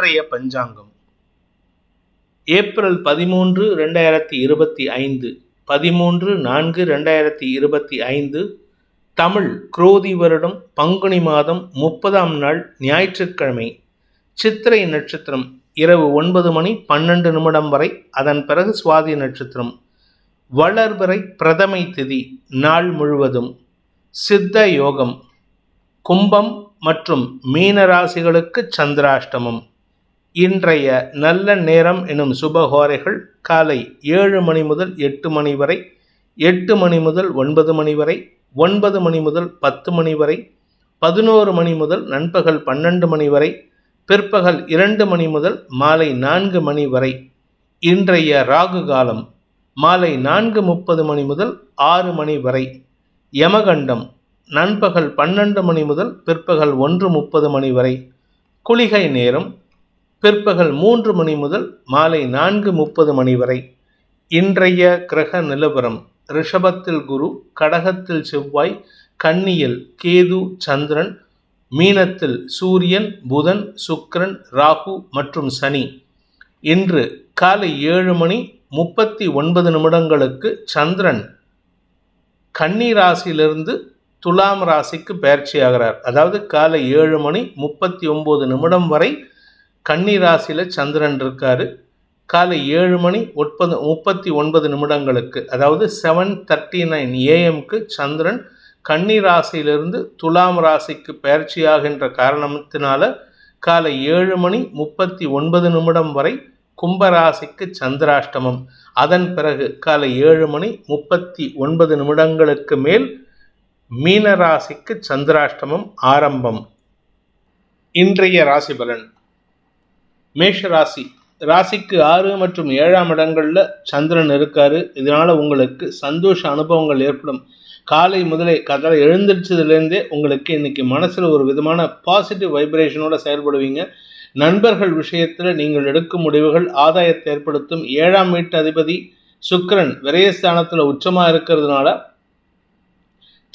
இன்றைய பஞ்சாங்கம் ஏப்ரல் 13, 2025 13/4/2025 தமிழ் குரோதி வருடம் பங்குனி மாதம் 30ஆம் நாள் ஞாயிற்றுக்கிழமை. சித்திரை நட்சத்திரம் இரவு 9 மணி 12 நிமிடம் வரை, அதன் பிறகு சுவாதி நட்சத்திரம். வளர்பிறை பிரதமை திதி நாள் முழுவதும். சித்த யோகம். கும்பம் மற்றும் மீன ராசிகளுக்கு சந்திராஷ்டமம். இன்றைய நல்ல நேரம் எனும் சுபஹோரைகள் காலை 7 மணி முதல் 8 மணி வரை, 8 மணி முதல் 9 மணி வரை, 9 மணி முதல் 10 மணி வரை, 11 மணி முதல் நண்பகல் 12 மணி வரை, பிற்பகல் 2 மணி முதல் மாலை 4 மணி வரை. இன்றைய ராகு காலம் மாலை 4:30 மணி முதல் 6 மணி வரை. யமகண்டம் நண்பகல் 12 மணி முதல் பிற்பகல் 1:30 மணி வரை. குளிகை நேரம் பிற்பகல் 3 மணி முதல் மாலை 4:30 மணி வரை. இன்றைய கிரக நிலவரம்: ரிஷபத்தில் குரு, கடகத்தில் செவ்வாய், கன்னியில் கேது சந்திரன், மீனத்தில் சூரியன், புதன், சுக்கிரன், ராகு மற்றும் சனி. இன்று காலை 7 மணி 39 நிமிடங்களுக்கு சந்திரன் கன்னி ராசியிலிருந்து துலாம் ராசிக்கு பயிற்சியாகிறார். அதாவது காலை 7 மணி 39 நிமிடம் வரை கன்னி ராசியில் சந்திரன் இருக்காரு. காலை 7 மணி 39 நிமிடங்களுக்கு, அதாவது 7:39 AM சந்திரன் கன்னி ராசியிலிருந்து துலாம் ராசிக்கு பயிற்சியாகின்ற காரணத்தினால காலை 7 மணி 39 நிமிடம் வரை கும்பராசிக்கு சந்திராஷ்டமம். அதன் பிறகு காலை 7 மணி 39 நிமிடங்களுக்கு மேல் மீன ராசிக்கு சந்திராஷ்டமம் ஆரம்பம். இன்றைய ராசி பலன்: மேஷ ராசி. ராசிக்கு 6 மற்றும் 7ஆம் இடங்கள்ல சந்திரன் இருக்காரு. இதனால உங்களுக்கு சந்தோஷ அனுபவங்கள் ஏற்படும். காலை முதலே எழுந்திரிச்சதுலேருந்தே உங்களுக்கு இன்னைக்கு மனசுல ஒரு விதமான பாசிட்டிவ் வைப்ரேஷனோட செயல்படுவீங்க. நண்பர்கள் விஷயத்துல நீங்கள் எடுக்கும் முடிவுகள் ஆதாயத்தை ஏற்படுத்தும். 7ஆம் வீட்டு அதிபதி சுக்கிரன் விரயஸ்தானத்துல உச்சமா இருக்கிறதுனால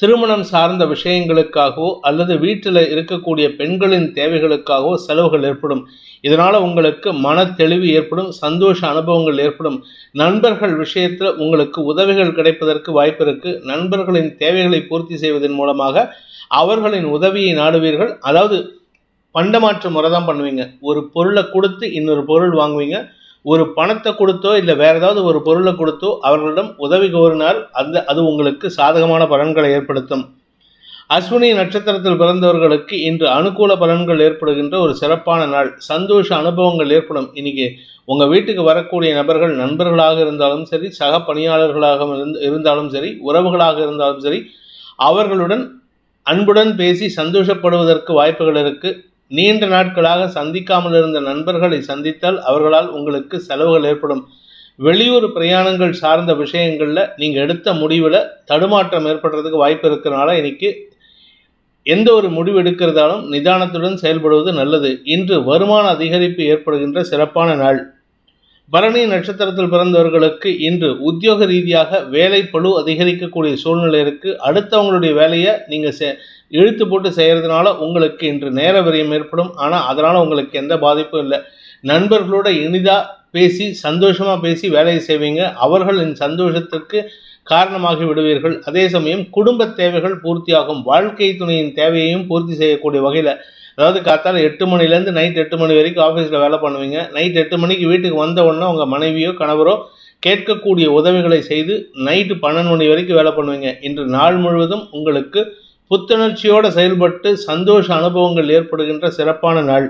திருமணம் சார்ந்த விஷயங்களுக்காகவோ அல்லது வீட்டில் இருக்கக்கூடிய பெண்களின் தேவைகளுக்காகவோ செலவுகள் ஏற்படும். இதனால உங்களுக்கு மன தெளிவு ஏற்படும், சந்தோஷ அனுபவங்கள் ஏற்படும். நண்பர்கள் விஷயத்தில் உங்களுக்கு உதவிகள் கிடைப்பதற்கு வாய்ப்பு இருக்கு. நண்பர்களின் தேவைகளை பூர்த்தி செய்வதன் மூலமாக அவர்களின் உதவியை நாடுவீர்கள். அதாவது பண்டமாற்று முறை தான் பண்ணுவீங்க. ஒரு பொருளை கொடுத்து இன்னொரு பொருள் வாங்குவீங்க. ஒரு பணத்தை கொடுத்தோ இல்லை வேற ஏதாவது ஒரு பொருளை கொடுத்தோ அவர்களிடம் உதவி கோரினால் அது உங்களுக்கு சாதகமான பலன்களை ஏற்படுத்தும். அஸ்வினி நட்சத்திரத்தில் பிறந்தவர்களுக்கு இன்று அனுகூல பலன்கள் ஏற்படுகின்ற ஒரு சிறப்பான நாள். சந்தோஷ அனுபவங்கள் ஏற்படும். இன்னைக்கு உங்கள் வீட்டுக்கு வரக்கூடிய நபர்கள் நண்பர்களாக இருந்தாலும் சரி, சக பணியாளர்களாக இருந்தாலும் சரி, உறவுகளாக இருந்தாலும் சரி, அவர்களுடன் அன்புடன் பேசி சந்தோஷப்படுவதற்கு வாய்ப்புகள் இருக்கு. நீண்ட நாட்களாக சந்திக்காமல் இருந்த நண்பர்களை சந்தித்தால் அவர்களால் உங்களுக்கு செலவுகள் ஏற்படும். வெளியூர் பிரயாணங்கள் சார்ந்த விஷயங்கள்ல நீங்க எடுத்த முடிவுல தடுமாற்றம் ஏற்படுறதுக்கு வாய்ப்பு இருக்கிறனால இன்னைக்கு எந்த ஒரு முடிவு எடுக்கிறதாலும் நிதானத்துடன் செயல்படுவது நல்லது. இன்று வருமான அதிகரிப்பு ஏற்படுகின்ற சிறப்பான நாள். பரணி நட்சத்திரத்தில் பிறந்தவர்களுக்கு இன்று உத்தியோக ரீதியாக வேலை பளு அதிகரிக்கக்கூடிய சூழ்நிலை இருக்கு. அடுத்தவங்களுடைய வேலையை நீங்க இழுத்து போட்டு செய்யறதுனால உங்களுக்கு இன்று நேர விரயம் ஏற்படும். ஆனால் அதனால உங்களுக்கு எந்த பாதிப்பும் இல்லை. நண்பர்களோட இனிதா பேசி சந்தோஷமா பேசி வேலையை செய்வீங்க. அவர்களின் சந்தோஷத்திற்கு காரணமாகி விடுவீர்கள். அதே சமயம் குடும்ப தேவைகள் பூர்த்தியாகும். வாழ்க்கை துணையின் தேவையையும் பூர்த்தி செய்யக்கூடிய வகையில், அதாவது காத்தால 8 மணிலேருந்து நைட் 8 மணி வரைக்கும் ஆஃபீஸில் வேலை பண்ணுவீங்க. நைட் 8 மணிக்கு வீட்டுக்கு வந்த உடனே உங்கள் மனைவியோ கணவரோ கேட்கக்கூடிய உதவிகளை செய்து நைட்டு 12 மணி வரைக்கும் வேலை பண்ணுவீங்க. இன்று நாள் முழுவதும் உங்களுக்கு புத்துணர்ச்சியோடு செயல்பட்டு சந்தோஷ அனுபவங்கள் ஏற்படுகின்ற சிறப்பான நாள்.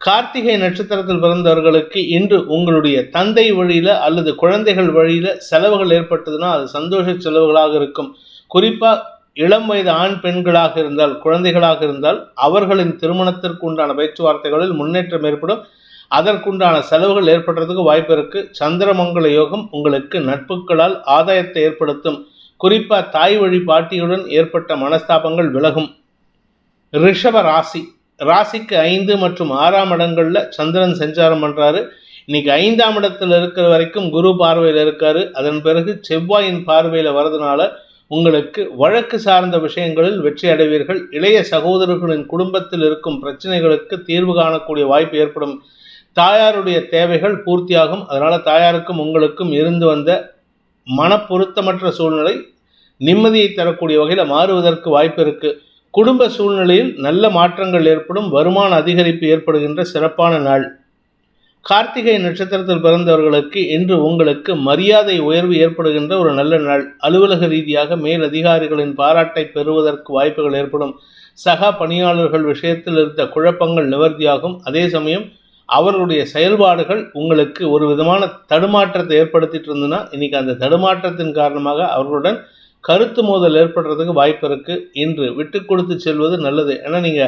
கார்த்திகை நட்சத்திரத்தில் பிறந்தவர்களுக்கு இன்று உங்களுடைய தந்தை வழியில அல்லது குழந்தைகள் வழியில செலவுகள் ஏற்பட்டதுன்னா அது சந்தோஷ செலவுகளாக இருக்கும். குறிப்பா இளம் வயது ஆண் பெண்களாக இருந்தால், குழந்தைகளாக இருந்தால் அவர்களின் திருமணத்திற்கு உண்டான பேச்சுவார்த்தைகளில் முன்னேற்றம் ஏற்படும். அதற்குண்டான செலவுகள் ஏற்படுறதுக்கு வாய்ப்பு இருக்கு. சந்திரமங்கல யோகம் உங்களுக்கு நட்புகளால் ஆதாயத்தை ஏற்படுத்தும். குறிப்பா தாய் வழி பாட்டியுடன் ஏற்பட்ட மனஸ்தாபங்கள் விலகும். ரிஷப ராசி. ராசிக்கு 5 மற்றும் 6ஆம் இடங்கள்ல சந்திரன் சஞ்சாரம் பண்றாரு. இன்னைக்கு 5ஆம் இடத்துல இருக்கிற வரைக்கும் குரு பார்வையில் இருக்காரு. அதன் பிறகு செவ்வாயின் பார்வையில வரதுனால உங்களுக்கு வழக்கு சார்ந்த விஷயங்களில் வெற்றி அடைவீர்கள். இளைய சகோதரர்களின் குடும்பத்தில் இருக்கும் பிரச்சனைகளுக்கு தீர்வு காணக்கூடிய வாய்ப்பு ஏற்படும். தாயாருடைய தேவைகள் பூர்த்தியாகும். அதனால தாயாருக்கும் உங்களுக்கும் இருந்து வந்த மன பொருத்தமற்ற சூழ்நிலை நிம்மதியை தரக்கூடிய வகையில் மாறுவதற்கு வாய்ப்பு இருக்கு. குடும்ப சூழ்நிலையில் நல்ல மாற்றங்கள் ஏற்படும். வருமான அதிகரிப்பு ஏற்படுகின்ற சிறப்பான நாள். கார்த்திகை நட்சத்திரத்தில் பிறந்தவர்களுக்கு இன்று உங்களுக்கு மரியாதை உயர்வு ஏற்படுகின்ற ஒரு நல்ல நாள். அலுவலக ரீதியாக மேல் அதிகாரிகளின் பாராட்டை பெறுவதற்கு வாய்ப்புகள் ஏற்படும். சக பணியாளர்கள் விஷயத்தில் இருந்த குழப்பங்கள் நிவர்த்தியாகும். அதே சமயம் அவர்களுடைய செயல்பாடுகள் உங்களுக்கு ஒரு விதமான தடுமாற்றத்தை ஏற்படுத்திட்டு இருந்ததுன்னா இன்னைக்கு அந்த தடுமாற்றத்தின் காரணமாக அவர்களுடன் கருத்து மோதல் ஏற்படுறதுக்கு வாய்ப்பு இருக்கு. இன்று விட்டு கொடுத்து செல்வது நல்லது. ஏன்னா நீங்க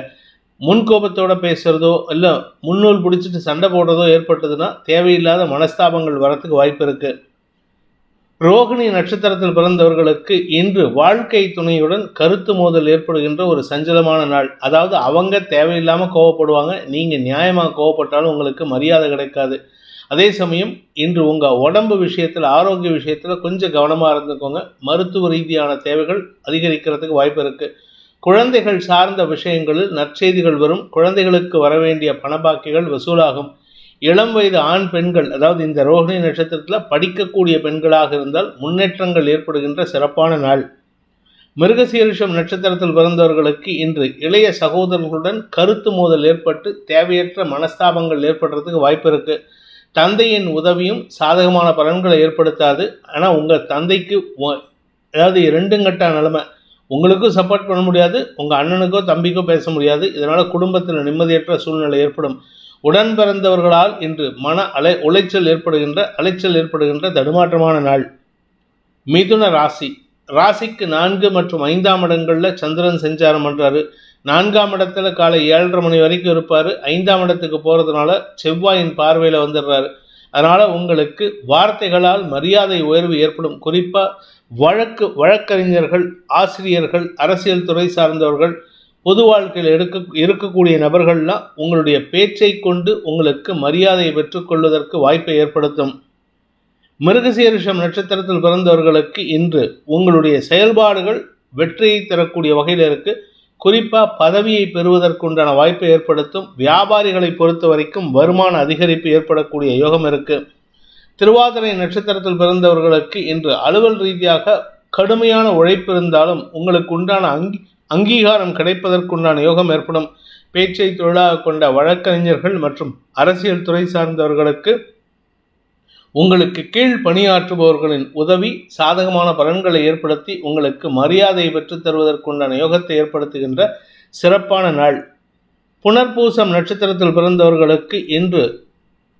முன்கோபத்தோட பேசுறதோ இல்லை முன்னூல் பிடிச்சிட்டு சண்டை போடுறதோ ஏற்பட்டதுன்னா தேவையில்லாத மனஸ்தாபங்கள் வரத்துக்கு வாய்ப்பு இருக்கு. ரோகிணி நட்சத்திரத்தில் பிறந்தவர்களுக்கு இன்று வாழ்க்கை துணையுடன் கருத்து மோதல் ஏற்படுகின்ற ஒரு சஞ்சலமான நாள். அதாவது அவங்க தேவையில்லாமல் கோவப்படுவாங்க, நீங்கள் நியாயமாக கோவப்பட்டாலும் உங்களுக்கு மரியாதை கிடைக்காது. அதே சமயம் இன்று உங்கள் உடம்பு விஷயத்தில் ஆரோக்கிய விஷயத்தில் கொஞ்சம் கவனமாக இருந்துக்கோங்க. மருத்துவ ரீதியான தேவைகள் அதிகரிக்கிறதுக்கு வாய்ப்பு இருக்குது. குழந்தைகள் சார்ந்த விஷயங்களில் நற்செய்திகள் வரும். குழந்தைகளுக்கு வரவேண்டிய பணபாக்கிகள் வசூலாகும். இளம் வயது ஆண் பெண்கள், அதாவது இந்த ரோகிணி நட்சத்திரத்தில் படிக்கக்கூடிய பெண்களாக இருந்தால் முன்னேற்றங்கள் ஏற்படுகின்ற சிறப்பான நாள். மிருகசீரிஷம் நட்சத்திரத்தில் பிறந்தவர்களுக்கு இன்று இளைய சகோதரர்களுடன் கருத்து மோதல் ஏற்பட்டு தேவையற்ற மனஸ்தாபங்கள் ஏற்படுறதுக்கு வாய்ப்பு இருக்கு. தந்தையின் உதவியும் சாதகமான பலன்களை ஏற்படுத்தாது. ஆனால் உங்கள் தந்தைக்கு அதாவது ரெண்டுங்கட்ட நிலைமை, உங்களுக்கும் சப்போர்ட் பண்ண முடியாது, உங்கள் அண்ணனுக்கோ தம்பிக்கோ பேச முடியாது. இதனால் குடும்பத்தில் நிம்மதியற்ற சூழ்நிலை ஏற்படும். உடன் பிறந்தவர்களால் இன்று மன அலைச்சல் ஏற்படுகின்ற தடுமாற்றமான நாள். மிதுன ராசி. ராசிக்கு 4 மற்றும் 5ஆம் இடங்களில் சந்திரன் சஞ்சாரம் பண்ணுறாரு. 4ஆம் இடத்துல காலை 7:30 மணி வரைக்கும் இருப்பார். 5ஆம் இடத்துக்கு போகிறதுனால செவ்வாயின் பார்வையில் வந்துடுறாரு. அதனால் உங்களுக்கு வார்த்தைகளால் மரியாதை உயர்வு ஏற்படும். குறிப்பாக வழக்கறிஞர்கள், ஆசிரியர்கள், அரசியல் துறை சார்ந்தவர்கள், பொது வாழ்க்கையில் இருக்கக்கூடிய நபர்கள்லாம் உங்களுடைய பேச்சை கொண்டு உங்களுக்கு மரியாதையை பெற்றுக்கொள்வதற்கு வாய்ப்பை ஏற்படுத்தும். மிருகசீரிஷம் நட்சத்திரத்தில் பிறந்தவர்களுக்கு இன்று உங்களுடைய செயல்பாடுகள் வெற்றியை தரக்கூடிய வகையில் இருக்கு. குறிப்பாக பதவியை பெறுவதற்குண்டான வாய்ப்பை ஏற்படுத்தும். வியாபாரிகளை பொறுத்த வரைக்கும் வருமான அதிகரிப்பு ஏற்படக்கூடிய யோகம் இருக்கு. திருவாதிரை நட்சத்திரத்தில் பிறந்தவர்களுக்கு இன்று அலுவல் ரீதியாக கடுமையான உழைப்பு இருந்தாலும் உங்களுக்கு உண்டான அங்கீகாரம் கிடைப்பதற்குண்டான யோகம் ஏற்படும். பேச்சை தொழிலாக கொண்ட வழக்கறிஞர்கள் மற்றும் அரசியல் துறை சார்ந்தவர்களுக்கு உங்களுக்கு கீழ் பணியாற்றுபவர்களின் உதவி சாதகமான பலன்களை ஏற்படுத்தி உங்களுக்கு மரியாதை பெற்று தருவதற்குண்டான யோகத்தை ஏற்படுத்துகின்ற சிறப்பான நாள். புனர்பூசம் நட்சத்திரத்தில் பிறந்தவர்களுக்கு இன்று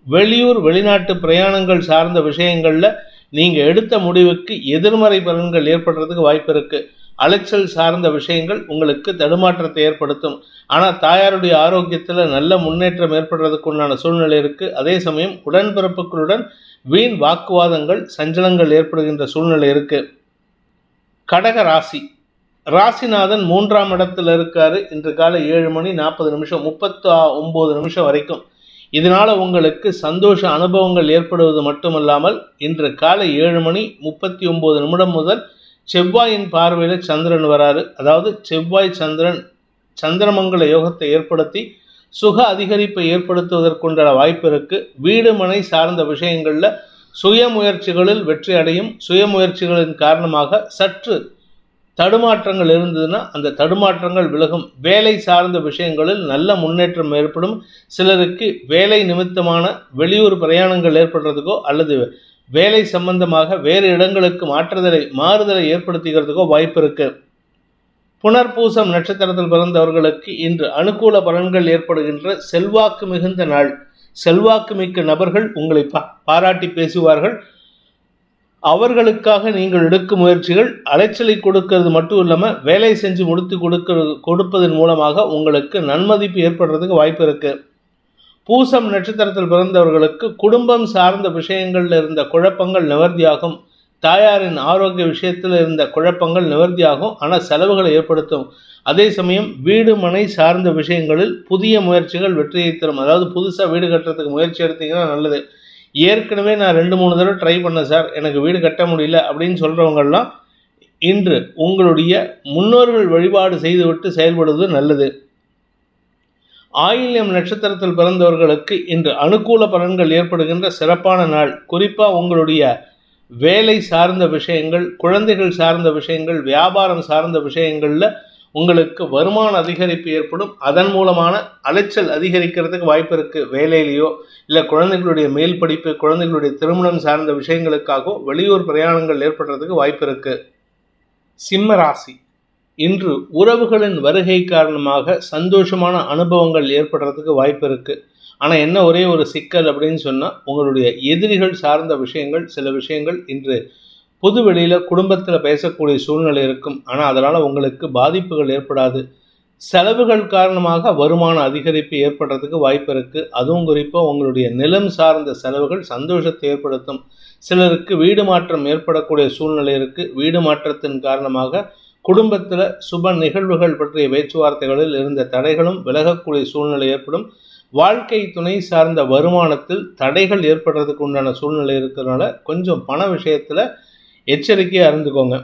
வெளியூர் வெளிநாட்டு பிரயாணங்கள் சார்ந்த விஷயங்களில் நீங்கள் எடுத்த முடிவுக்கு எதிர்மறை பலன்கள் ஏற்படுறதுக்கு வாய்ப்பு இருக்குது. அலைச்சல் சார்ந்த விஷயங்கள் உங்களுக்கு தடுமாற்றத்தை ஏற்படுத்தும். ஆனால் தாயாருடைய ஆரோக்கியத்தில் நல்ல முன்னேற்றம் ஏற்படுறதுக்கு உண்டான சூழ்நிலை இருக்குது. அதே சமயம் உடன்பிறப்புகளுடன் வீண் வாக்குவாதங்கள், சஞ்சலங்கள் ஏற்படுகின்ற சூழ்நிலை இருக்குது. கடக ராசி. ராசிநாதன் 3ஆம் இடத்துல இருக்காரு. இன்று காலை 7:40 39 வரைக்கும். இதனால் உங்களுக்கு சந்தோஷ அனுபவங்கள் ஏற்படுவது மட்டுமல்லாமல் இன்று காலை 7:39 முதல் செவ்வாயின் பார்வையில் சந்திரன் வராரு. அதாவது செவ்வாய் சந்திரன் சந்திரமங்கல யோகத்தை ஏற்படுத்தி சுக அதிகரிப்பை ஏற்படுத்துவதற்குண்டான வாய்ப்பு இருக்கு. வீடு மனை சார்ந்த விஷயங்களில் சுயமுயற்சிகளில் வெற்றி அடையும். சுயமுயற்சிகளின் காரணமாக சற்று தடுமாற்றங்கள் இருந்ததுன்னா அந்த தடுமாற்றங்கள் விலகும். வேலை சார்ந்த விஷயங்களில் நல்ல முன்னேற்றம் ஏற்படும். சிலருக்கு வேலை நிமித்தமான வெளியூர் பிரயாணங்கள் ஏற்படுறதுக்கோ அல்லது வேலை சம்பந்தமாக வேறு இடங்களுக்கு மாறுதலை ஏற்படுத்துகிறதுக்கோ வாய்ப்பு இருக்கு. புனர்பூசம் நட்சத்திரத்தில் பிறந்தவர்களுக்கு இன்று அனுகூல பலன்கள் ஏற்படுகின்ற செல்வாக்கு மிகுந்த நாள். செல்வாக்கு மிக்க நபர்கள் உங்களை பாராட்டி பேசுவார்கள். அவர்களுக்காக நீங்கள் எடுக்கும் முயற்சிகள் அலைச்சலை கொடுக்கிறது மட்டும் இல்லாமல் வேலை செஞ்சு முடித்து கொடுப்பதன் மூலமாக உங்களுக்கு நன்மதிப்பு ஏற்படுறதுக்கு வாய்ப்பு இருக்கு. பூசம் நட்சத்திரத்தில் பிறந்தவர்களுக்கு குடும்பம் சார்ந்த விஷயங்களில் இருந்த குழப்பங்கள் நிவர்த்தியாகும். தாயாரின் ஆரோக்கிய விஷயத்தில் இருந்த குழப்பங்கள் நிவர்த்தியாகும். ஆனால் செலவுகளை ஏற்படுத்தும். அதே சமயம் வீடு மனை சார்ந்த விஷயங்களில் புதிய முயற்சிகள் வெற்றியை தரும். அதாவது புதுசாக வீடு கட்டுறதுக்கு முயற்சி எடுத்தீங்கன்னா நல்லது. ஏற்கனவே நான் 2-3 தடவை ட்ரை பண்ணேன் சார், எனக்கு வீடு கட்ட முடியல அப்படின்னு சொல்கிறவங்கெல்லாம் இன்று உங்களுடைய முன்னோர்கள் வழிபாடு செய்துவிட்டு செயல்படுவது நல்லது. ஆயில்யம் நட்சத்திரத்தில் பிறந்தவர்களுக்கு இன்று அனுகூல பலன்கள் ஏற்படுகின்ற சிறப்பான நாள். குறிப்பாக உங்களுடைய வேலை சார்ந்த விஷயங்கள், குழந்தைகள் சார்ந்த விஷயங்கள், வியாபாரம் சார்ந்த விஷயங்களில் உங்களுக்கு வருமான அதிகரிப்பு ஏற்படும். அதன் மூலமான அலைச்சல் அதிகரிக்கிறதுக்கு வாய்ப்பு இருக்குது. வேலையிலையோ இல்லை குழந்தைகளுடைய மேல் படிப்பு, குழந்தைகளுடைய திருமணம் சார்ந்த விஷயங்களுக்காகவோ வெளியூர் பிரயாணங்கள் ஏற்படுறதுக்கு வாய்ப்பு இருக்குது. சிம்ம ராசி, இன்று உறவுகளின் வருகை காரணமாக சந்தோஷமான அனுபவங்கள் ஏற்படுறதுக்கு வாய்ப்பு இருக்குது. ஆனால் என்ன ஒரே ஒரு சிக்கல் அப்படின்னு சொன்னால், உங்களுடைய எதிரிகள் சார்ந்த விஷயங்கள், சில விஷயங்கள் இன்று பொது வெளியில் குடும்பத்தில் பேசக்கூடிய சூழ்நிலை இருக்கும். ஆனால் அதனால் உங்களுக்கு பாதிப்புகள் ஏற்படாது. செலவுகள் காரணமாக வருமான அதிகரிப்பு ஏற்படுறதுக்கு வாய்ப்பு இருக்குது. அதுவும் குறிப்பாக உங்களுடைய நிலம் சார்ந்த செலவுகள் சந்தோஷத்தை ஏற்படுத்தும். சிலருக்கு வீடு மாற்றம் ஏற்படக்கூடிய சூழ்நிலை இருக்குது. வீடு மாற்றத்தின் காரணமாக குடும்பத்தில் சுப நிகழ்வுகள் பற்றிய பேச்சுவார்த்தைகளில் இருந்த தடைகளும் விலகக்கூடிய சூழ்நிலை ஏற்படும். வாழ்க்கை துணை சார்ந்த வருமானத்தில் தடைகள் ஏற்படுறதுக்கு உண்டான சூழ்நிலை இருக்கிறதுனால கொஞ்சம் பண விஷயத்தில் எச்சரிக்கையாக இருந்துக்கோங்க.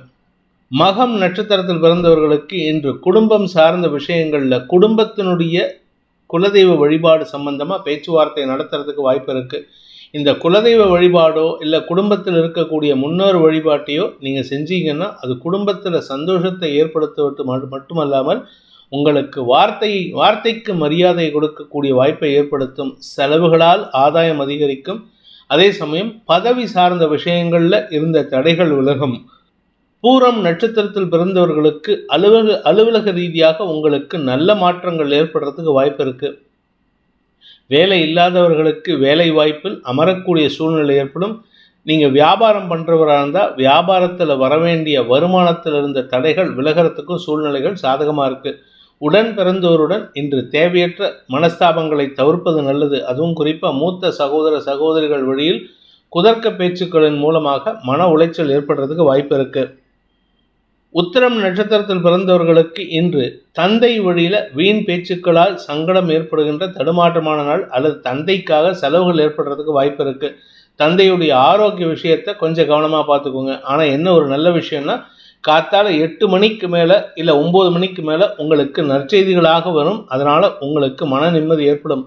மகம் நட்சத்திரத்தில் பிறந்தவர்களுக்கு இன்று குடும்பம் சார்ந்த விஷயங்களில் குடும்பத்தினுடைய குலதெய்வ வழிபாடு சம்பந்தமாக பேச்சுவார்த்தை நடத்துறதுக்கு வாய்ப்பு இருக்குது. இந்த குலதெய்வ வழிபாடோ இல்லை குடும்பத்தில் இருக்கக்கூடிய முன்னோர் வழிபாட்டையோ நீங்கள் செஞ்சீங்கன்னா அது குடும்பத்தில் சந்தோஷத்தை ஏற்படுத்துவது மட்டுமல்லாமல் உங்களுக்கு வார்த்தைக்கு மரியாதை கொடுக்கக்கூடிய வாய்ப்பை ஏற்படுத்தும். செலவுகளால் ஆதாயம் அதிகரிக்கும். அதே சமயம் பதவி சார்ந்த விஷயங்களில் இருந்த தடைகள் விலகும். பூரம் நட்சத்திரத்தில் பிறந்தவர்களுக்கு அலுவலக ரீதியாக உங்களுக்கு நல்ல மாற்றங்கள் ஏற்படுறதுக்கு வாய்ப்பு இருக்குது. வேலை இல்லாதவர்களுக்கு வேலை வாய்ப்பில் அமரக்கூடிய சூழ்நிலை ஏற்படும். நீங்கள் வியாபாரம் பண்ணுறவராக இருந்தால் வியாபாரத்தில் வரவேண்டிய வருமானத்தில் இருந்த தடைகள் விலகிறதுக்கும் சூழ்நிலைகள் சாதகமாக இருக்குது. உடன் பிறந்தோருடன் இன்று தேவையற்ற மனஸ்தாபங்களை தவிர்ப்பது நல்லது. அதுவும் குறிப்பாக மூத்த சகோதரிகள் வழியில் குதர்க்க பேச்சுக்களின் மூலமாக மன உளைச்சல் ஏற்படுறதுக்கு வாய்ப்பு இருக்குது. உத்திரம் நட்சத்திரத்தில் பிறந்தவர்களுக்கு இன்று தந்தை வழியில் வீண் பேச்சுக்களால் சங்கடம் ஏற்படுகின்ற தடுமாற்றமான நாள். அல்லது தந்தைக்காக செலவுகள் ஏற்படுறதுக்கு வாய்ப்பு இருக்குது. தந்தையுடைய ஆரோக்கிய விஷயத்தை கொஞ்சம் கவனமாக பார்த்துக்கோங்க. ஆனால் என்ன ஒரு நல்ல விஷயம்னா, காத்தால 8 மணிக்கு மேலே இல்லை 9 மணிக்கு மேலே உங்களுக்கு நற்செய்திகளாக வரும். அதனால் உங்களுக்கு மன நிம்மதி ஏற்படும்.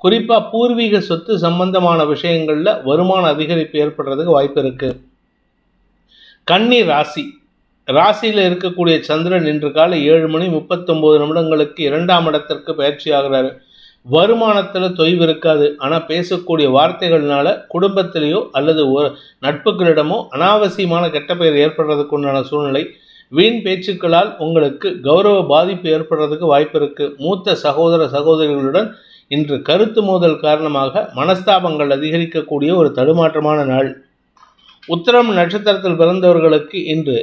குறிப்பாக பூர்வீக சொத்து சம்பந்தமான விஷயங்களில் வருமான அதிகரிப்பு ஏற்படுறதுக்கு வாய்ப்பு இருக்குது. கன்னி ராசி, ராசியில் இருக்கக்கூடிய சந்திரன் இன்று காலை 7:39 2ஆம் இடத்திற்கு பயிற்சி ஆகிறாரு. வருமானத்தில் தொய்வு இருக்காது. ஆனால் பேசக்கூடிய வார்த்தைகள்னால குடும்பத்திலேயோ அல்லது நட்புகளிடமோ அனாவசியமான கெட்ட பெயர் ஏற்படுறதுக்கு உண்டான சூழ்நிலை. வீண் பேச்சுக்களால் உங்களுக்கு கௌரவ பாதிப்பு ஏற்படுறதுக்கு வாய்ப்பு இருக்குது. மூத்த சகோதரிகளுடன் இன்று கருத்து மோதல் காரணமாக மனஸ்தாபங்கள் அதிகரிக்கக்கூடிய ஒரு தடுமாற்றமான நாள். உத்திரம் நட்சத்திரத்தில் பிறந்தவர்களுக்கு இன்று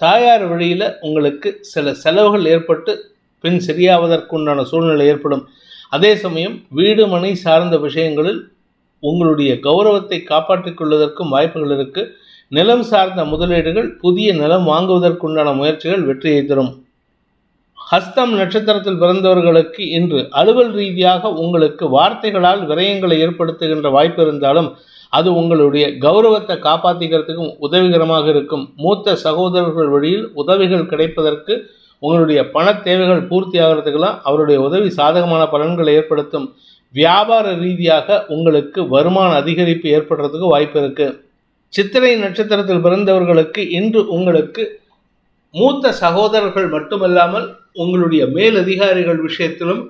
தாயார் வழியில் உங்களுக்கு சில செலவுகள் ஏற்பட்டு பின் சரியாவதற்குண்டான சூழ்நிலை ஏற்படும். அதே சமயம் வீடு மனை சார்ந்த விஷயங்களில் உங்களுடைய கௌரவத்தை காப்பாற்றிக் கொள்வதற்கும் வாய்ப்புகள் இருக்குது. நிலம் சார்ந்த முதலீடுகள், புதிய நிலம் வாங்குவதற்குண்டான முயற்சிகள் வெற்றியை தரும். ஹஸ்தம் நட்சத்திரத்தில் பிறந்தவர்களுக்கு இன்று அலுவல் ரீதியாக உங்களுக்கு வார்த்தைகளால் விரயங்களை ஏற்படுத்துகின்ற வாய்ப்பு இருந்தாலும் அது உங்களுடைய கௌரவத்தை காப்பாற்றிக்கிறதுக்கும் உதவிகரமாக இருக்கும். மூத்த சகோதரர்கள் வழியில் உதவிகள் கிடைப்பதற்கு, உங்களுடைய பண தேவைகள் பூர்த்தி ஆகிறதுக்கெல்லாம் அவருடைய உதவி சாதகமான பலன்களை ஏற்படுத்தும். வியாபார ரீதியாக உங்களுக்கு வருமான அதிகரிப்பு ஏற்படுறதுக்கு வாய்ப்பு இருக்குது. சித்திரை நட்சத்திரத்தில் பிறந்தவர்களுக்கு இன்று உங்களுக்கு மூத்த சகோதரர்கள் மட்டுமல்லாமல் உங்களுடைய மேலதிகாரிகள் விஷயத்திலும்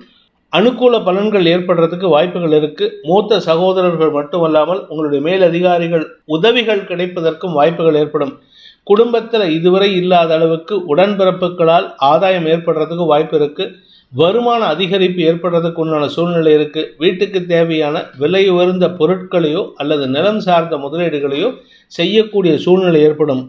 அனுகூல பலன்கள் ஏற்படுறதுக்கு வாய்ப்புகள் இருக்குது. மூத்த சகோதரர்கள் மட்டுமல்லாமல் உங்களுடைய மேலதிகாரிகள் உதவிகள் கிடைப்பதற்கும் வாய்ப்புகள் ஏற்படும். குடும்பத்தில் இதுவரை இல்லாத அளவுக்கு உடன்பிறப்புகளால் ஆதாயம் ஏற்படுறதுக்கு வாய்ப்பு இருக்குது. வருமான அதிகரிப்பு ஏற்படுறதுக்கு உண்டான சூழ்நிலை இருக்குது. வீட்டுக்கு தேவையான விலை உயர்ந்த பொருட்களையோ அல்லது நிலம் சார்ந்த முதலீடுகளையோ செய்யக்கூடிய சூழ்நிலை ஏற்படும்.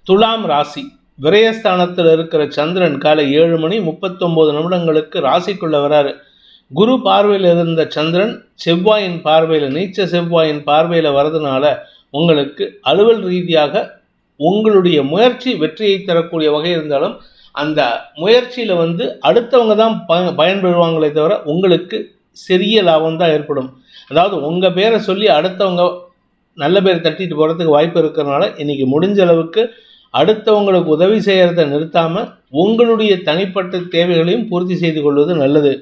துலாம் ராசி, விரயஸ்தானத்தில் இருக்கிற சந்திரன் காலை 7:39 ராசிக்குள்ள வராரு. குரு பார்வையில் இருந்த சந்திரன் செவ்வாயின் பார்வையில், நீச்ச செவ்வாயின் பார்வையில் வரதுனால உங்களுக்கு அலுவல் ரீதியாக உங்களுடைய முயற்சி வெற்றியை தரக்கூடிய வகை இருந்தாலும் அந்த முயற்சியில் அடுத்தவங்க தான் பயன்பெறுவாங்களே தவிர உங்களுக்கு சிறிய லாபம் தான் ஏற்படும். அதாவது உங்கள் பேரை சொல்லி அடுத்தவங்க நல்ல பேர் தட்டிட்டு போகிறதுக்கு வாய்ப்பு இருக்கிறதுனால இன்றைக்கி முடிஞ்ச அளவுக்கு அடுத்தவங்களுக்கு உதவி செய்யறதை நிறுத்தாம உங்களுடைய தனிப்பட்ட தேவைகளையும் பூர்த்தி செய்து கொள்வது நல்லது.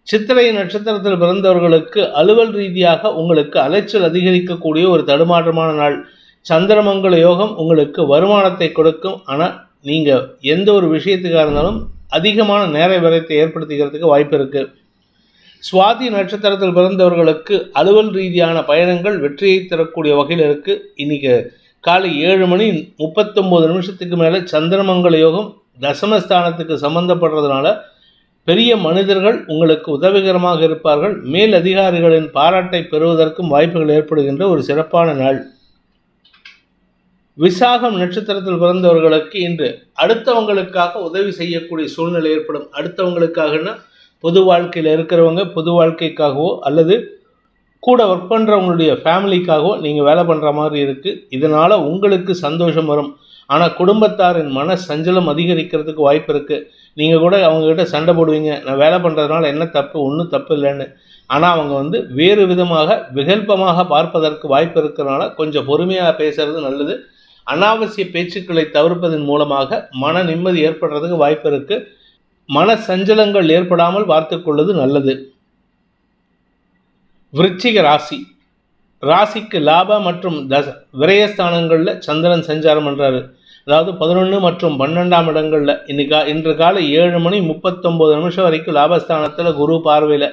சித்திரை நட்சத்திரத்தில் பிறந்தவர்களுக்கு அலுவல் ரீதியாக உங்களுக்கு அலைச்சல் அதிகரிக்கக்கூடிய ஒரு தடுமாற்றமான நாள். சந்திரமங்கல யோகம் உங்களுக்கு வருமானத்தை கொடுக்கும். ஆனால் நீங்கள் எந்த ஒரு விஷயத்துக்காக இருந்தாலும் அதிகமான நேர விரயத்தை ஏற்படுத்திக்கிறதுக்கு வாய்ப்பு இருக்கு. சுவாதி நட்சத்திரத்தில் பிறந்தவர்களுக்கு அலுவல் ரீதியான பயணங்கள் வெற்றியை தரக்கூடிய வகையில் இருக்கு. இன்னைக்கு காலை 7:39 மேலே சந்திரமங்கல யோகம் தசமஸ்தானத்துக்கு சம்பந்தப்படுறதுனால பெரிய மனிதர்கள் உங்களுக்கு உதவிகரமாக இருப்பார்கள். மேல் அதிகாரிகளின் பாராட்டை பெறுவதற்கும் வாய்ப்புகள் ஏற்படுகின்ற ஒரு சிறப்பான நாள். விசாகம் நட்சத்திரத்தில் பிறந்தவர்களுக்கு இன்று அடுத்தவங்களுக்காக உதவி செய்யக்கூடிய சூழ்நிலை ஏற்படும். அடுத்தவங்களுக்காகனா பொது வாழ்க்கையில் இருக்கிறவங்க பொது வாழ்க்கைக்காகவோ அல்லது கூட ஒர்க் பண்ணுறவங்களுடைய ஃபேமிலிக்காகவோ நீங்கள் வேலை பண்ணுற மாதிரி இருக்குது. இதனால் உங்களுக்கு சந்தோஷம் வரும். ஆனால் குடும்பத்தாரின் மன சஞ்சலம் அதிகரிக்கிறதுக்கு வாய்ப்பு இருக்குது. நீங்கள் கூட அவங்கக்கிட்ட சண்டை போடுவீங்க, நான் வேலை பண்ணுறதுனால என்ன தப்பு, ஒன்றும் தப்பு இல்லைன்னு. ஆனால் அவங்க வேறு விதமாக விகல்பமாக பார்ப்பதற்கு வாய்ப்பு இருக்கிறதுனால கொஞ்சம் பொறுமையாக பேசுறது நல்லது. அனாவசிய பேச்சுக்களை தவிர்ப்பதன் மூலமாக மன நிம்மதி ஏற்படுறதுக்கு வாய்ப்பு இருக்குது. மன சஞ்சலங்கள் ஏற்படாமல் பார்த்து கொள்வது நல்லது. விருச்சிக ராசிக்கு லாப மற்றும் விரயஸ்தானங்களில் சந்திரன் சஞ்சாரம் பண்ணுறாரு. அதாவது 11 மற்றும் 12ஆம் இடங்களில் இன்று காலை 7:39 வரைக்கும் லாபஸ்தானத்தில் குரு பார்வையில்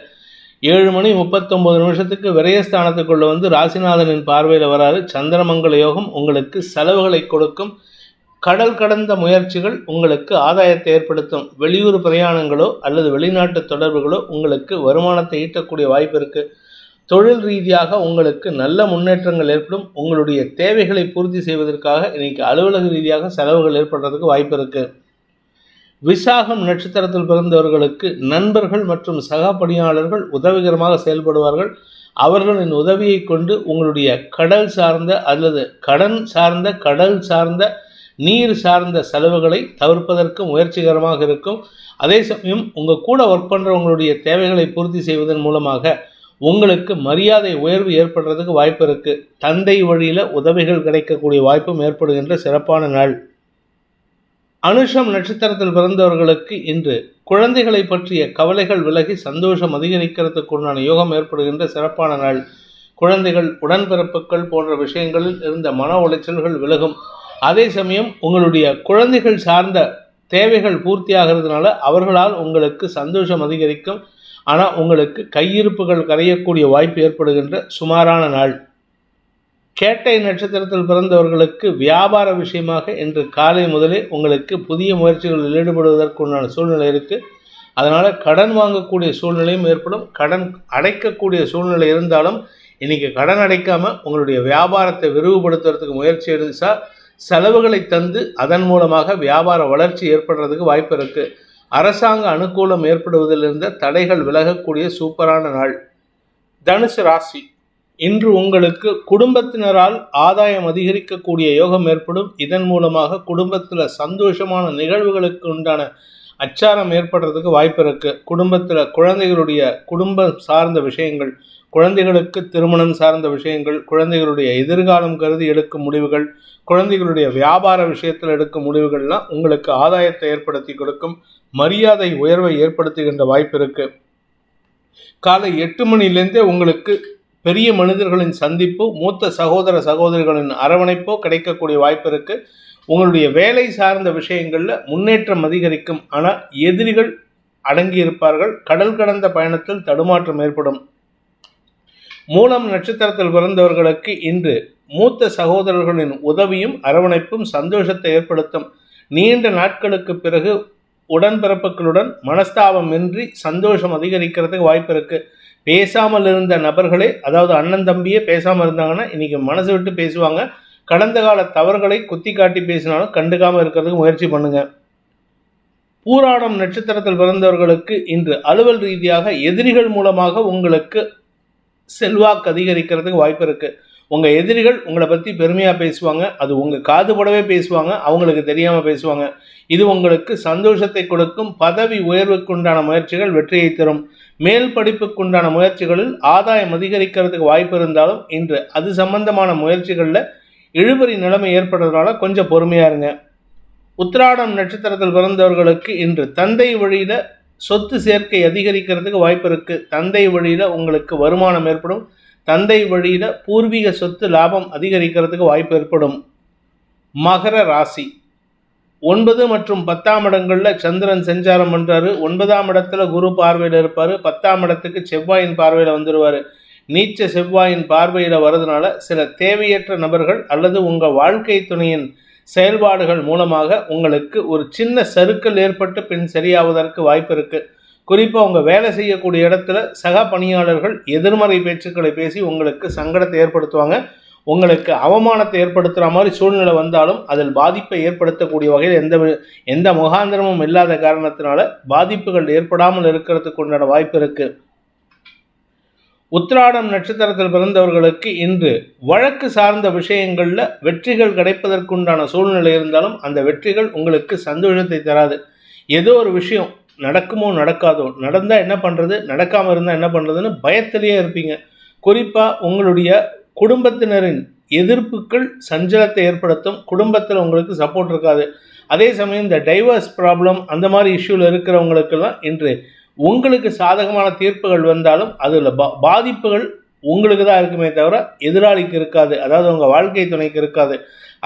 7:39 விரயஸ்தானத்துக்குள்ள ராசிநாதனின் பார்வையில் வராது. சந்திரமங்கல யோகம் உங்களுக்கு செலவுகளை கொடுக்கும். கடல் கடந்த முயற்சிகள் உங்களுக்கு ஆதாயத்தை ஏற்படுத்தும். வெளியூர் பிரயாணங்களோ அல்லது வெளிநாட்டு தொடர்புகளோ உங்களுக்கு வருமானத்தை ஈட்டக்கூடிய வாய்ப்பு இருக்குது. தொழில் ரீதியாக உங்களுக்கு நல்ல முன்னேற்றங்கள் ஏற்படும். உங்களுடைய தேவைகளை பூர்த்தி செய்வதற்காக இன்னைக்கு அலுவலக ரீதியாக செலவுகள் ஏற்படுறதுக்கு வாய்ப்பு இருக்குது. விசாகம் நட்சத்திரத்தில் பிறந்தவர்களுக்கு நண்பர்கள் மற்றும் சக பணியாளர்கள் உதவிகரமாக செயல்படுவார்கள். அவர்களின் உதவியை கொண்டு உங்களுடைய கடல் சார்ந்த அல்லது கடன் சார்ந்த கடல் சார்ந்த நீர் சார்ந்த செலவுகளை தவிர்ப்பதற்கு முயற்சிகரமாக இருக்கும். அதே சமயம் உங்கள் கூட ஒர்க் பண்ணுறவங்களுடைய தேவைகளை பூர்த்தி செய்வதன் மூலமாக உங்களுக்கு மரியாதை உயர்வு ஏற்படுறதுக்கு வாய்ப்பு இருக்குது. தந்தை வழியில் உதவிகள் கிடைக்கக்கூடிய வாய்ப்பும் ஏற்படுகின்ற சிறப்பான நாள். அனுஷம் நட்சத்திரத்தில் பிறந்தவர்களுக்கு இன்று குழந்தைகளை பற்றிய கவலைகள் விலகி சந்தோஷம் அதிகரிக்கிறதுக்குண்டான யோகம் ஏற்படுகின்ற சிறப்பான நாள். குழந்தைகள் உடன்பிறப்புகள் போன்ற விஷயங்களில் இருந்த மன உளைச்சல்கள் விலகும். அதே சமயம் உங்களுடைய குழந்தைகள் சார்ந்த தேவைகள் பூர்த்தியாகிறதுனால அவர்களால் உங்களுக்கு சந்தோஷம் அதிகரிக்கும். ஆனால் உங்களுக்கு கையிருப்புகள் கரையக்கூடிய வாய்ப்பு ஏற்படுகின்ற சுமாரான நாள். கேட்டை நட்சத்திரத்தில் பிறந்தவர்களுக்கு வியாபார விஷயமாக இன்று காலை முதலே உங்களுக்கு புதிய முயற்சிகளில் ஈடுபடுவதற்குண்டான சூழ்நிலை இருக்குது. அதனால் கடன் வாங்கக்கூடிய சூழ்நிலையும் ஏற்படும். கடன் அடைக்கக்கூடிய சூழ்நிலை இருந்தாலும் இன்றைக்கி கடன் அடைக்காமல் உங்களுடைய வியாபாரத்தை விரிவுபடுத்துறதுக்கு முயற்சி எடுத்தா செலவுகளை தந்து அதன் மூலமாக வியாபார வளர்ச்சி ஏற்படுறதுக்கு வாய்ப்பு இருக்குது. அரசாங்க அனுகூலம் ஏற்படுவதில் இருந்த தடைகள் விலகக்கூடிய சூப்பரான நாள். தனுசு ராசி இன்று உங்களுக்கு குடும்பத்தினரால் ஆதாயம் அதிகரிக்கக்கூடிய யோகம் ஏற்படும். இதன் மூலமாக குடும்பத்தில் சந்தோஷமான நிகழ்வுகளுக்கு உண்டான அச்சாரம் ஏற்படுறதுக்கு வாய்ப்பு இருக்குது. குடும்பத்தில் குழந்தைகளுடைய குடும்பம் சார்ந்த விஷயங்கள், குழந்தைகளுக்கு திருமணம் சார்ந்த விஷயங்கள், குழந்தைகளுடைய எதிர்காலம் கருதி எடுக்கும் முடிவுகள், குழந்தைகளுடைய வியாபார விஷயத்தில் எடுக்கும் முடிவுகள்லாம் உங்களுக்கு ஆதாயத்தை ஏற்படுத்தி கொடுக்கும். மரியாதை உயர்வை ஏற்படுத்துகின்ற வாய்ப்பு இருக்கு. காலை 8 மணிலேருந்தே உங்களுக்கு பெரிய மனிதர்களின் சந்திப்போ மூத்த சகோதர சகோதரிகளின் அரவணைப்போ கிடைக்கக்கூடிய வாய்ப்பு இருக்கு. உங்களுடைய வேலை சார்ந்த விஷயங்களில் முன்னேற்றம் அதிகரிக்கும். ஆனால் எதிரிகள் அடங்கி இருப்பார்கள். கடல் கடந்த பயணத்தில் தடுமாற்றம் ஏற்படும். மூலம் நட்சத்திரத்தில் பிறந்தவர்களுக்கு இன்று மூத்த சகோதரர்களின் உதவியும் அரவணைப்பும் சந்தோஷத்தை ஏற்படுத்தும். நீண்ட நாட்களுக்கு பிறகு உடன்பிறப்புகளுடன் மனஸ்தாபமின்றி சந்தோஷம் அதிகரிக்கிறதுக்கு வாய்ப்பு இருக்கு. பேசாமல் இருந்த நபர்களே, அதாவது அண்ணன் தம்பியே பேசாமல் இருந்தாங்கன்னா இன்னைக்கு மனசு விட்டு பேசுவாங்க. கடந்த கால தவறுகளை குத்தி காட்டி பேசினாலும் கண்டுக்காமல் இருக்கிறதுக்கு முயற்சி பண்ணுங்க. பூராடம் நட்சத்திரத்தில் பிறந்தவர்களுக்கு இன்று அலுவல் ரீதியாக எதிரிகள் மூலமாக உங்களுக்கு செல்வாக்கு அதிகரிக்கிறதுக்கு வாய்ப்பு இருக்கு. உங்க எதிரிகள் உங்களை பத்தி பெருமையா பேசுவாங்க. அது உங்க காதுபடவே பேசுவாங்க, அவங்களுக்கு தெரியாம பேசுவாங்க. இது உங்களுக்கு சந்தோஷத்தை கொடுக்கும். பதவி உயர்வுக்குண்டான முயற்சிகள் வெற்றியை தரும். மேல் படிப்புக்குண்டான முயற்சிகளில் ஆதாயம் அதிகரிக்கிறதுக்கு வாய்ப்பு இருந்தாலும் இன்று அது சம்பந்தமான முயற்சிகளில் இழுபறி நிலைமை ஏற்படுறதுனால கொஞ்சம் பொறுமையா இருங்க. உத்திராடம் நட்சத்திரத்தில் பிறந்தவர்களுக்கு இன்று தந்தை வழியில சொத்து சேர்க்கை அதிகரிக்கிறதுக்கு வாய்ப்பு இருக்கு. தந்தை வழியில உங்களுக்கு வருமானம் ஏற்படும். தந்தை வழியில பூர்வீக சொத்து லாபம் அதிகரிக்கிறதுக்கு வாய்ப்பு ஏற்படும். மகர ராசி 9 மற்றும் 10ஆம் இடங்கள்ல சந்திரன் சஞ்சாரம் பண்றாரு. 9ஆம் இடத்துல குரு பார்வையில் இருப்பாரு. 10ஆம் இடத்துக்கு செவ்வாயின் பார்வையில வந்துடுவாரு. நீச்ச செவ்வாயின் பார்வையில வர்றதுனால சில தேவையற்ற நபர்கள் அல்லது உங்க வாழ்க்கை துணையின் செயல்பாடுகள் மூலமாக உங்களுக்கு ஒரு சின்ன சறுக்கல் ஏற்பட்டு பின் சரியாவதற்கு வாய்ப்பு இருக்கு. குறிப்பாக உங்க வேலை செய்யக்கூடிய இடத்துல சக பணியாளர்கள் எதிர்மறை பேச்சுக்களை பேசி உங்களுக்கு சங்கடத்தை ஏற்படுத்துவாங்க. உங்களுக்கு அவமானத்தை ஏற்படுத்துகிற மாதிரி சூழ்நிலை வந்தாலும் அதில் பாதிப்பை ஏற்படுத்தக்கூடிய வகையில் எந்த முகாந்திரமும் இல்லாத காரணத்தினால பாதிப்புகள் ஏற்படாமல் இருக்கிறதுக்கு உண்டான வாய்ப்பு இருக்கு. உத்திராடம் நட்சத்திரத்தில் பிறந்தவர்களுக்கு இன்று வழக்கு சார்ந்த விஷயங்கள்ல வெற்றிகள் கிடைப்பதற்குண்டான சூழ்நிலை இருந்தாலும் அந்த வெற்றிகள் உங்களுக்கு சந்தோஷத்தை தராது. ஏதோ ஒரு விஷயம் நடக்குமோ நடக்காதோ, நடந்தா என்ன பண்றது, நடக்காம இருந்தா என்ன பண்றதுன்னு பயத்திலேயே இருப்பீங்க. குறிப்பா உங்களுடைய குடும்பத்தினரின் எதிர்ப்புகள் சஞ்சலத்தை ஏற்படுத்தும். குடும்பத்தில் உங்களுக்கு சப்போர்ட் இருக்காது. அதே சமயம் இந்த டைவர்ஸ் ப்ராப்ளம் அந்த மாதிரி இஷ்யூவில் இருக்கிறவங்களுக்கெல்லாம் இன்று உங்களுக்கு சாதகமான தீர்ப்புகள் வந்தாலும் அதில் பாதிப்புகள் உங்களுக்கு தான் இருக்குமே தவிர எதிராளிக்கு இருக்காது. அதாவது உங்கள் வாழ்க்கை துணைக்கு இருக்காது.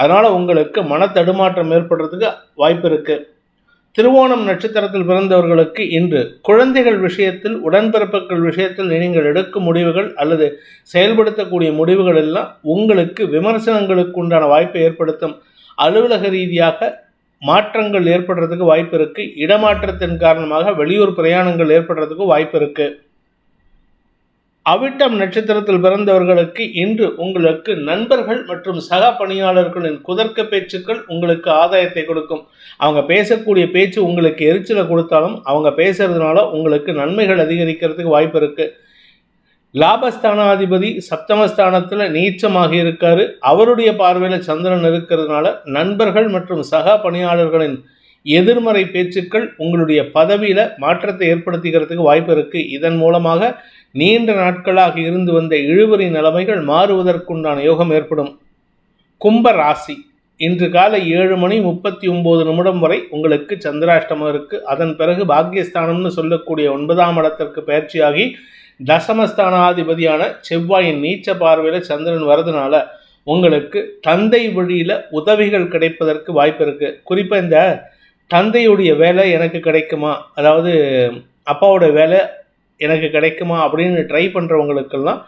அதனால் உங்களுக்கு மன தடுமாற்றம் ஏற்படுறதுக்கு வாய்ப்பு இருக்குது. திருவோணம் நட்சத்திரத்தில் பிறந்தவர்களுக்கு இன்று குழந்தைகள் விஷயத்தில், உடன்பிறப்புகள் விஷயத்தில் நீங்கள் எடுக்கும் முடிவுகள் அல்லது செயல்படுத்தக்கூடிய முடிவுகள் எல்லாம் உங்களுக்கு விமர்சனங்களுக்கு உண்டான வாய்ப்பை ஏற்படுத்தும். அலுவலக ரீதியாக மாற்றங்கள் ஏற்படுறதுக்கு வாய்ப்பு இருக்கு. இடமாற்றத்தின் காரணமாக வெளியூர் பிரயாணங்கள் ஏற்படுறதுக்கு வாய்ப்பு இருக்கு. அவிட்டம் நட்சத்திரத்தில் பிறந்தவர்களுக்கு இன்று உங்களுக்கு நண்பர்கள் மற்றும் சக பணியாளர்களின் குதர்க்க பேச்சுக்கள் உங்களுக்கு ஆதாயத்தை கொடுக்கும். அவங்க பேசக்கூடிய பேச்சு உங்களுக்கு எரிச்சலை கொடுத்தாலும் அவங்க பேசுறதுனால உங்களுக்கு நன்மைகள் அதிகரிக்கிறதுக்கு வாய்ப்பு இருக்கு. லாபஸ்தானாதிபதி சப்தமஸ்தானத்தில் நீச்சமாக இருக்காரு. அவருடைய பார்வையில் சந்திரன் இருக்கிறதுனால நண்பர்கள் மற்றும் சக பணியாளர்களின் எதிர்மறை பேச்சுக்கள் உங்களுடைய பதவியில் மாற்றத்தை ஏற்படுத்திக்கிறதுக்கு வாய்ப்பு இருக்கு. இதன் மூலமாக நீண்ட நாட்களாக இருந்து வந்த இழுபறி நிலைமைகள் மாறுவதற்குண்டான யோகம் ஏற்படும். கும்ப ராசி இன்று காலை 7:39 வரை உங்களுக்கு சந்திராஷ்டமம் இருக்கு. அதன் பிறகு பாக்கியஸ்தானம்னு சொல்லக்கூடிய 9ஆம் இடத்திற்கு பயிற்சியாகி தசமஸ்தானாதிபதியான செவ்வாயின் நீச்ச பார்வையில் சந்திரன் வரதுனால உங்களுக்கு தந்தை வழியில் உதவிகள் கிடைப்பதற்கு வாய்ப்பு இருக்குது. குறிப்பாக இந்த தந்தையுடைய வேலை எனக்கு கிடைக்குமா, அதாவது அப்பாவோட வேலை எனக்கு கிடைக்குமா அப்படின்னு ட்ரை பண்ணுறவங்களுக்கெல்லாம்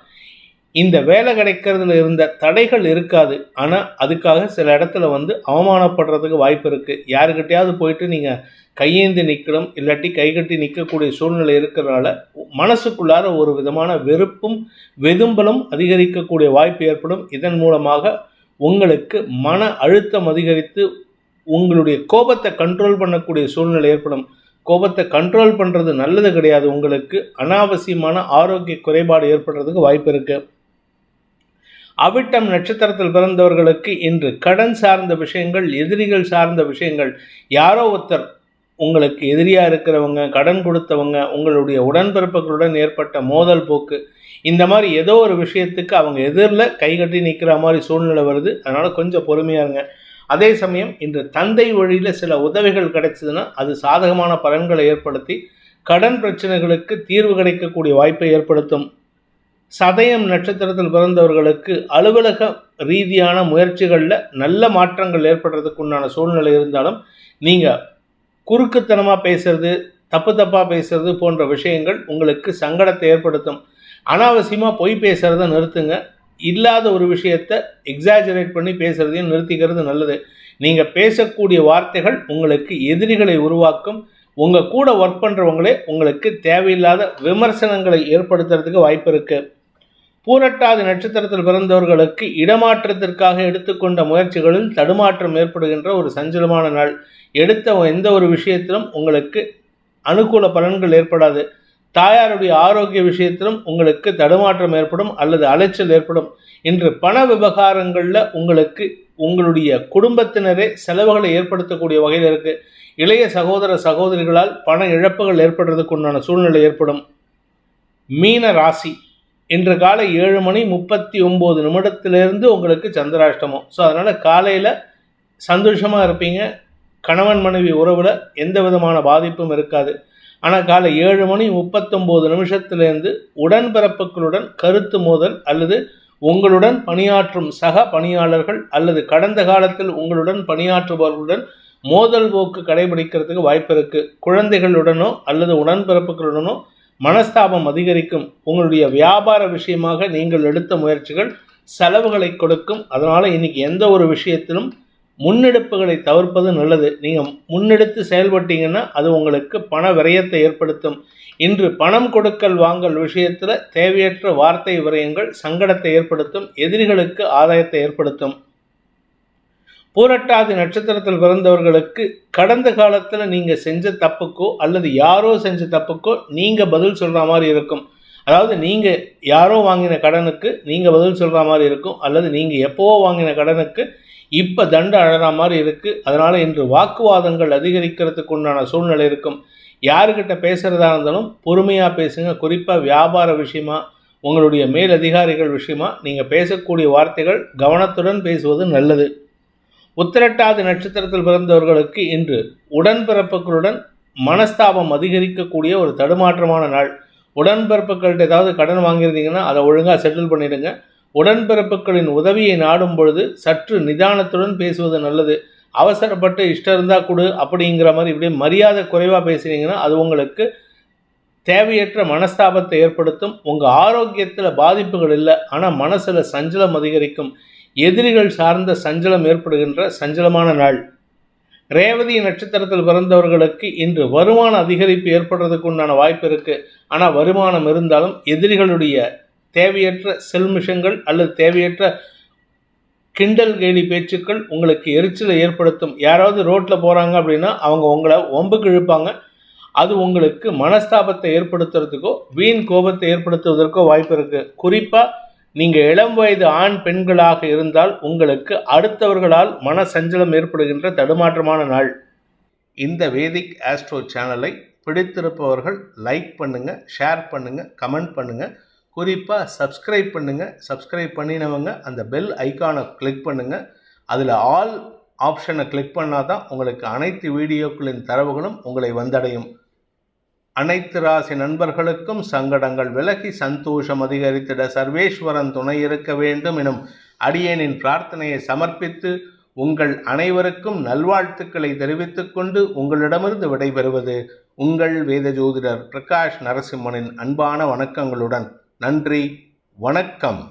இந்த வேலை கிடைக்கிறதுல இருந்த தடைகள் இருக்காது. ஆனால் அதுக்காக சில இடத்துல அவமானப்படுறதுக்கு வாய்ப்பு இருக்குது. யாருக்கிட்டையாவது போயிட்டு நீங்கள் கையேந்தி நிற்கணும், இல்லாட்டி கைகட்டி நிற்கக்கூடிய சூழ்நிலை இருக்கிறதுனால மனசுக்குள்ளார ஒரு விதமான வெறுப்பும் வெதும்பலும் அதிகரிக்கக்கூடிய வாய்ப்பு ஏற்படும். இதன் மூலமாக உங்களுக்கு மன அழுத்தம் அதிகரித்து உங்களுடைய கோபத்தை கண்ட்ரோல் பண்ணக்கூடிய சூழ்நிலை ஏற்படும். கோபத்தை கண்ட்ரோல் பண்ணுறது நல்லது கிடையாது. உங்களுக்கு அனாவசியமான ஆரோக்கிய குறைபாடு ஏற்படுறதுக்கு வாய்ப்பு இருக்குது. அவிட்டம் நட்சத்திரத்தில் பிறந்தவர்களுக்கு இன்று கடன் சார்ந்த விஷயங்கள், எதிரிகள் சார்ந்த விஷயங்கள், யாரோ ஒருத்தர் உங்களுக்கு எதிரியாக இருக்கிறவங்க, கடன் கொடுத்தவங்க, உங்களுடைய உடன்பிறப்புகளுடன் ஏற்பட்ட மோதல் போக்கு, இந்த மாதிரி ஏதோ ஒரு விஷயத்துக்கு அவங்க எதிரில் கைகட்டி நிற்கிற மாதிரி சூழ்நிலை வருது. அதனால் கொஞ்சம் பொறுமையாக இருங்க. அதே சமயம் இன்று தந்தை வழியில் சில உதவிகள் கிடைச்சதுன்னா அது சாதகமான பலன்களை ஏற்படுத்தி கடன் பிரச்சனைகளுக்கு தீர்வு கிடைக்கக்கூடிய வாய்ப்பை ஏற்படுத்தும். சதயம் நட்சத்திரத்தில் பிறந்தவர்களுக்கு அலுவலக ரீதியான முயற்சிகளில் நல்ல மாற்றங்கள் ஏற்படுறதுக்கு உண்டான சூழ்நிலை இருந்தாலும் நீங்கள் குறுக்குத்தனமாக பேசுறது, தப்பாக பேசுறது போன்ற விஷயங்கள் உங்களுக்கு சங்கடத்தை ஏற்படுத்தும். அனாவசியமாக பொய் பேசுகிறத நிறுத்துங்க. இல்லாத ஒரு விஷயத்தை எக்ஸாஜரேட் பண்ணி பேசுகிறதையும் நிறுத்திக்கிறது நல்லது. நீங்கள் பேசக்கூடிய வார்த்தைகள் உங்களுக்கு எதிரிகளை உருவாக்கும். உங்கள் கூட ஒர்க் பண்ணுறவங்களே உங்களுக்கு தேவையில்லாத விமர்சனங்களை ஏற்படுத்துறதுக்கு வாய்ப்பு இருக்குது. பூரட்டாதி நட்சத்திரத்தில் பிறந்தவர்களுக்கு இடமாற்றத்திற்காக எடுத்துக்கொண்ட முயற்சிகளில் தடுமாற்றம் ஏற்படுகின்ற ஒரு சஞ்சலமான நாள். எடுத்த எந்த ஒரு விஷயத்திலும் உங்களுக்கு அனுகூல பலன்கள் ஏற்படாது. தாயாருடைய ஆரோக்கிய விஷயத்திலும் உங்களுக்கு தடுமாற்றம் ஏற்படும் அல்லது அலைச்சல் ஏற்படும். இன்று பண விவகாரங்களில் உங்களுக்கு உங்களுடைய குடும்பத்தினரே செலவுகளை ஏற்படுத்தக்கூடிய வகையில் இருக்குது. இளைய சகோதர சகோதரிகளால் பண இழப்புகள் ஏற்படுறதுக்கு உண்டான சூழ்நிலை ஏற்படும். மீன ராசி இன்று காலை 7:39 உங்களுக்கு சந்திராஷ்டமம். ஸோ அதனால் காலையில் சந்தோஷமாக இருப்பீங்க. கணவன் மனைவி உறவில் எந்த விதமான பாதிப்பும் இருக்காது. ஆனால் காலை 7:39 உடன்பிறப்புகளுடன் கருத்து மோதல் அல்லது உங்களுடன் பணியாற்றும் சக பணியாளர்கள் அல்லது கடந்த காலத்தில் உங்களுடன் பணியாற்றுபவர்களுடன் மோதல் போக்கு கடைபிடிக்கிறதுக்கு வாய்ப்பு இருக்குது. குழந்தைகளுடனோ அல்லது உடன்பிறப்புகளுடனோ மனஸ்தாபம் அதிகரிக்கும். உங்களுடைய வியாபார விஷயமாக நீங்கள் எடுத்த முயற்சிகள் செலவுகளை கொடுக்கும். அதனால் இன்னைக்கு எந்த ஒரு விஷயத்திலும் முன்னெடுப்புகளை தவிர்ப்பது நல்லது. நீங்கள் முன்னெடுத்து செயல்பட்டீங்கன்னா அது உங்களுக்கு பண விரயத்தை ஏற்படுத்தும். இன்று பணம் கொடுக்கல் வாங்கல் விஷயத்தில் தேவையற்ற வார்த்தை விரயங்கள் சங்கடத்தை ஏற்படுத்தும். எதிரிகளுக்கு ஆதாயத்தை ஏற்படுத்தும். பூரட்டாதி நட்சத்திரத்தில் பிறந்தவர்களுக்கு கடந்த காலத்தில் நீங்கள் செஞ்ச தப்புக்கோ அல்லது யாரோ செஞ்ச தப்புக்கோ நீங்கள் பதில் சொல்கிற மாதிரி இருக்கும். அதாவது நீங்கள் யாரோ வாங்கின கடனுக்கு நீங்கள் பதில் சொல்கிற மாதிரி இருக்கும். அல்லது நீங்கள் எப்போவோ வாங்கின கடனுக்கு இப்போ தண்டு அழற மாதிரி இருக்குது. அதனால் இன்று வாக்குவாதங்கள் அதிகரிக்கிறதுக்கு உண்டான சூழ்நிலை இருக்கும். யாருக்கிட்ட பேசுகிறதா இருந்தாலும் பொறுமையாக பேசுங்க. குறிப்பாக வியாபார விஷயமா உங்களுடைய மேல் அதிகாரிகள் விஷயமா நீங்கள் பேசக்கூடிய வார்த்தைகள் கவனத்துடன் பேசுவது நல்லது. உத்திரட்டாதி நட்சத்திரத்தில் பிறந்தவர்களுக்கு இன்று உடன்பிறப்புகளுடன் மனஸ்தாபம் அதிகரிக்கக்கூடிய ஒரு தடுமாற்றமான நாள். உடன்பிறப்புகள்கிட்ட ஏதாவது கடன் வாங்கியிருந்தீங்கன்னா அதை ஒழுங்காக செட்டில் பண்ணிடுங்க. உடன்பிறப்புகளின் உதவியை நாடும் பொழுது சற்று நிதானத்துடன் பேசுவது நல்லது. அவசரப்பட்டு இஷ்டம் இருந்தால் கொடு அப்படிங்கிற மாதிரி இப்படியே மரியாதை குறைவாக பேசுனீங்கன்னா அது உங்களுக்கு தேவையற்ற மனஸ்தாபத்தை ஏற்படுத்தும். உங்கள் ஆரோக்கியத்தில் பாதிப்புகள் இல்லை, ஆனால் மனசில் சஞ்சலம் அதிகரிக்கும். எதிரிகள் சார்ந்த சஞ்சலம் ஏற்படுகின்ற சஞ்சலமான நாள். ரேவதி நட்சத்திரத்தில் பிறந்தவர்களுக்கு இன்று வருமான அதிகரிப்பு ஏற்படுறதுக்கு உண்டான வாய்ப்பு இருக்குது. ஆனால் வருமானம் இருந்தாலும் எதிரிகளுடைய தேவையற்ற செல்மிஷங்கள் அல்லது தேவையற்ற கிண்டல் கேலி பேச்சுக்கள் உங்களுக்கு எரிச்சலை ஏற்படுத்தும். யாராவது ரோட்டில் போகிறாங்க அப்படின்னா அவங்க உங்களை ஒம்புக்கு இழுப்பாங்க. அது உங்களுக்கு மனஸ்தாபத்தை ஏற்படுத்துறதுக்கோ வீண் கோபத்தை ஏற்படுத்துவதற்கோ வாய்ப்பு இருக்குது. குறிப்பாக நீங்கள் இளம் வயது ஆண் பெண்களாக இருந்தால் உங்களுக்கு அடுத்தவர்களால் மன சஞ்சலம் ஏற்படுகின்ற தடுமாற்றமான நாள். இந்த வேதிக் ஆஸ்ட்ரோ சேனலை பிடித்திருப்பவர்கள் லைக் பண்ணுங்கள், ஷேர் பண்ணுங்கள், கமெண்ட் பண்ணுங்கள். குறிப்பாக சப்ஸ்கிரைப் பண்ணுங்கள். சப்ஸ்கிரைப் பண்ணினவங்க அந்த பெல் ஐக்கானை கிளிக் பண்ணுங்கள். அதில் ஆல் ஆப்ஷனை கிளிக் பண்ணால் தான் உங்களுக்கு அனைத்து வீடியோக்களின் தரவுகளும் உங்களை வந்தடையும். அனைத்து ராசி நண்பர்களுக்கும் சங்கடங்கள் விலகி சந்தோஷம் அதிகரித்திட சர்வேஸ்வரன் துணை இருக்க வேண்டும் எனும் அடியேனின் பிரார்த்தனையை சமர்ப்பித்து உங்கள் அனைவருக்கும் நல்வாழ்த்துக்களை தெரிவித்துக் கொண்டு உங்களிடமிருந்து விடைபெறுவது உங்கள் வேத ஜோதிடர் பிரகாஷ் நரசிம்மனின் அன்பான வணக்கங்களுடன். நன்றி, வணக்கம்.